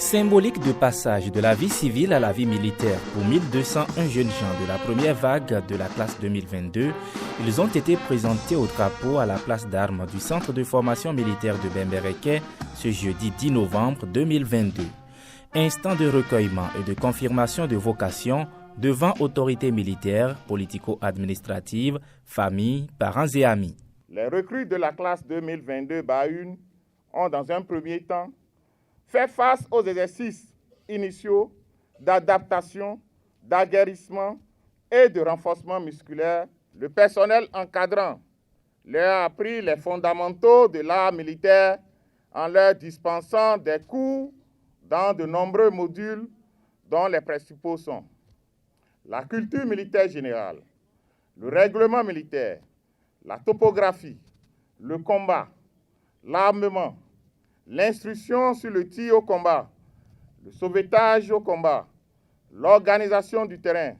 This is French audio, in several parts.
Symbolique de passage de la vie civile à la vie militaire pour 1201 jeunes gens de la première vague de la classe 2022, ils ont été présentés au drapeau à la place d'armes du centre de formation militaire de Bembereke ce jeudi 10 novembre 2022. Instant de recueillement et de confirmation de vocation devant autorités militaires, politico-administratives, familles, parents et amis. Les recrues de la classe 2022-1 ont dans un premier temps fait face aux exercices initiaux d'adaptation, d'aguerrissement et de renforcement musculaire. Le personnel encadrant leur a appris les fondamentaux de l'art militaire en leur dispensant des cours dans de nombreux modules dont les principaux sont la culture militaire générale, le règlement militaire, la topographie, le combat, l'armement, l'instruction sur le tir au combat, le sauvetage au combat, l'organisation du terrain,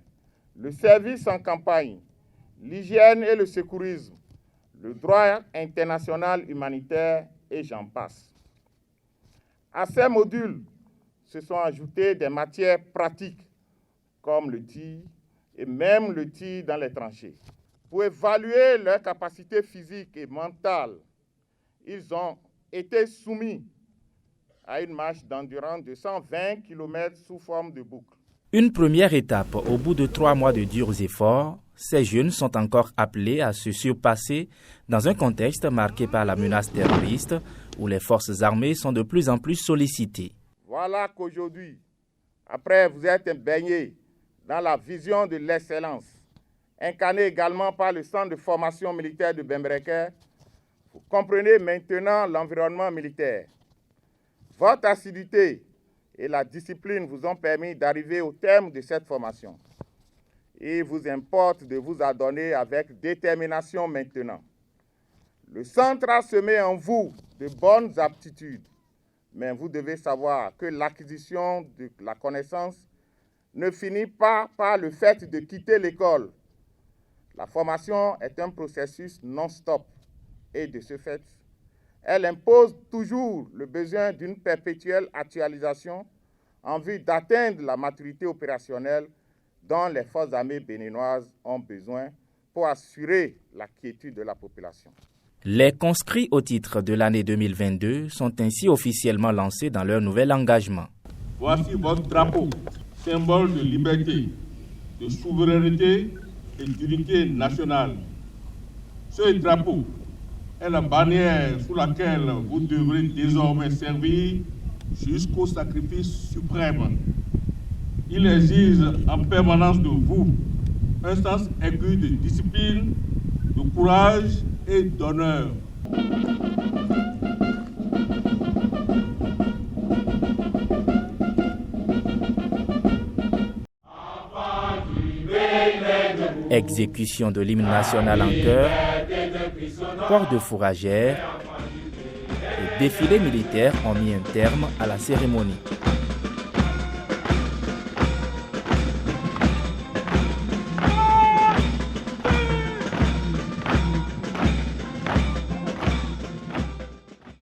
le service en campagne, l'hygiène et le secourisme, le droit international humanitaire et j'en passe. À ces modules se sont ajoutées des matières pratiques comme le tir et même le tir dans les tranchées. Pour évaluer leur capacité physique et mentale, ils ont été soumis à une marche d'endurance de 120 km sous forme de boucle. Une première étape au bout de 3 mois de durs efforts, ces jeunes sont encore appelés à se surpasser dans un contexte marqué par la menace terroriste où les forces armées sont de plus en plus sollicitées. Voilà qu'aujourd'hui, après vous êtes baignés dans la vision de l'excellence, incarnée également par le centre de formation militaire de Bembereke, vous comprenez maintenant l'environnement militaire. Votre assiduité et la discipline vous ont permis d'arriver au terme de cette formation. Il vous importe de vous adonner avec détermination maintenant. Le centre a semé en vous de bonnes aptitudes, mais vous devez savoir que l'acquisition de la connaissance ne finit pas par le fait de quitter l'école. La formation est un processus non-stop et de ce fait, elle impose toujours le besoin d'une perpétuelle actualisation en vue d'atteindre la maturité opérationnelle dont les forces armées béninoises ont besoin pour assurer la quiétude de la population. Les conscrits au titre de l'année 2022 sont ainsi officiellement lancés dans leur nouvel engagement. Voici votre drapeau, symbole de liberté, de souveraineté et d'unité nationale. Ce drapeau est la bannière sous laquelle vous devrez désormais servir jusqu'au sacrifice suprême. Il exige en permanence de vous un sens aigu de discipline, de courage et d'honneur. Exécution de l'hymne national en chœur, port de fourragère et défilé militaire ont mis un terme à la cérémonie.